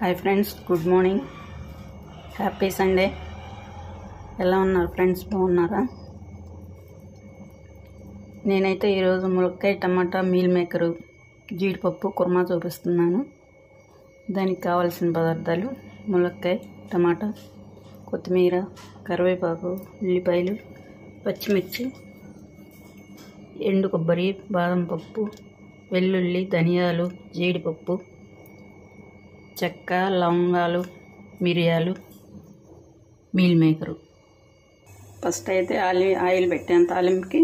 Hi friends, good morning, happy Sunday. ఎలా ఉన్నారు friends? బాగున్నారా? నేనైతే ఈరోజు ములక్కాయ టమాటా మీల్ మేకరు జీడిపప్పు కుర్మా చూపిస్తున్నాను. దానికి కావాల్సిన పదార్థాలు: ములక్కాయ, టమాటా, కొత్తిమీర, కరివేపాకు, ఉల్లిపాయలు, పచ్చిమిర్చి, ఎండు కొబ్బరి, బాదం పప్పు, వెల్లుల్లి, ధనియాలు, జీడిపప్పు, చెక్క, లవంగాలు, మిరియాలు, మీల్ మేకరు. ఫస్ట్ అయితే ఆయిల్ పెట్టాను తాలింపుకి.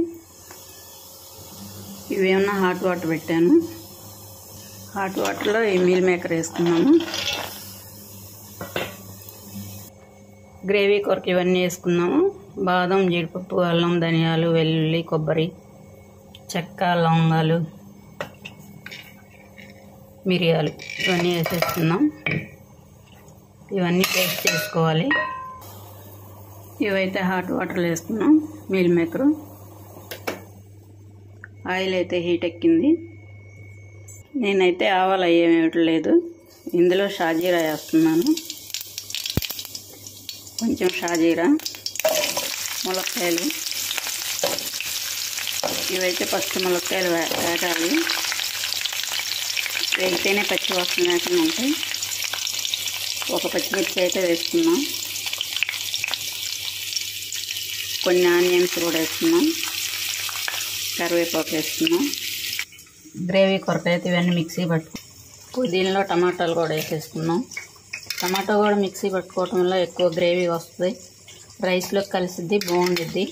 ఇవేమన్నా హాట్ వాటర్ పెట్టాను. హాట్ వాటర్లో ఈ మీల్ మేకర్ వేసుకున్నాము. గ్రేవీ కొరకు ఇవన్నీ వేసుకున్నాము: బాదం, జీడిపప్పు, అల్లం, ధనియాలు, వెల్లుల్లి, కొబ్బరి, చెక్క, లవంగాలు, మిరియాలు ఇవన్నీ వేసేస్తున్నాం. ఇవన్నీ పేస్ట్ చేసుకోవాలి. ఇవైతే హాట్ వాటర్లో వేసుకున్నాం. Meal maker. ఆయిల్ అయితే హీట్ ఎక్కింది. నేనైతే ఆవాలు ఏమీ వేయట్లేదు. ఇందులో షాజీరా వేస్తున్నాను. కొంచెం షాజీరా, ములక్కాయలు. ఇవైతే ఫస్ట్ ములక్కాయలు వేగాలి. వేగితేనే పచ్చి వాసన లేకుండా ఉంటాయి. ఒక పచ్చిమిర్చి అయితే వేసుకున్నాం. కొన్ని ఆనియన్స్ కూడా వేసుకున్నాం. కరివేపాకు వేసుకున్నాం. గ్రేవీ కొరకు అయితే ఇవన్నీ మిక్సీ దీనిలో టమాటాలు కూడా వేసేసుకున్నాం. టమాటా కూడా మిక్సీ పట్టుకోవటం వల్ల ఎక్కువ గ్రేవీ వస్తుంది. రైస్లోకి కలిసిద్ది, బాగుండిద్ది.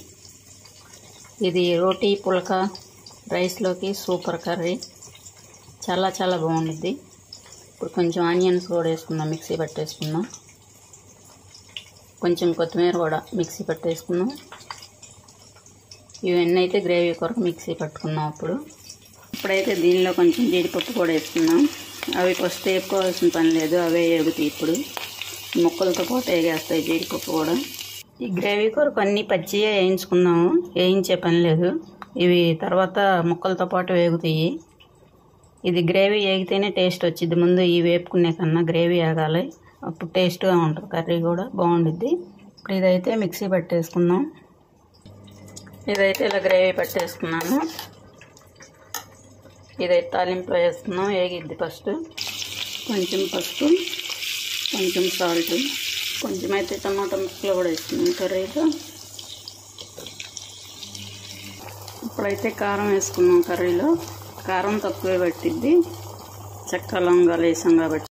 ఇది రోటీ పుల్క రైస్లోకి సూపర్ కర్రీ, చాలా చాలా బాగుండిద్ది. ఇప్పుడు కొంచెం ఆనియన్స్ కూడా వేసుకున్నాం, మిక్సీ పట్టేసుకున్నాం. కొంచెం కొత్తిమీర కూడా మిక్సీ పట్టేసుకున్నాం. ఇవన్నీ అయితే గ్రేవీ కొరకు మిక్సీ పట్టుకున్నాం. ఇప్పుడైతే దీనిలో కొంచెం జీడిపప్పు కూడా వేసుకున్నాం. అవి ఫస్ట్ వేపుకోవాల్సిన పని లేదు, అవే వేగుతాయి. ఇప్పుడు ముక్కలతో పాటు వేగేస్తాయి జీడిపప్పు కూడా. ఈ గ్రేవీ కొరకు అన్నీ పచ్చిగా వేయించుకున్నాము, వేయించే పని లేదు. ఇవి తర్వాత ముక్కలతో పాటు వేగుతాయి. ఇది గ్రేవీ వేగితేనే టేస్ట్ వచ్చింది. ముందు ఈ వేపుకునే కన్నా గ్రేవీ ఆగాలి, అప్పుడు టేస్ట్గా ఉంటుంది. కర్రీ కూడా బాగుండిద్ది. ఇప్పుడు ఇదైతే మిక్సీ పట్టేసుకుందాం. ఇదైతే ఇలా గ్రేవీ పట్టేసుకున్నాను. ఇదైతే తాలింపులో వేసుకున్నాం. వేగిద్ది. ఫస్ట్ కొంచెం పసుపు, కొంచెం సాల్ట్, కొంచెం అయితే టమాటా ముక్కలు కూడా వేసుకున్నాం కర్రీలో. ఇప్పుడైతే కారం వేసుకున్నాం. కర్రీలో కారం తక్కువే పట్టిద్ది, చెక్క లవంగాలు వేసాం కాబట్టి.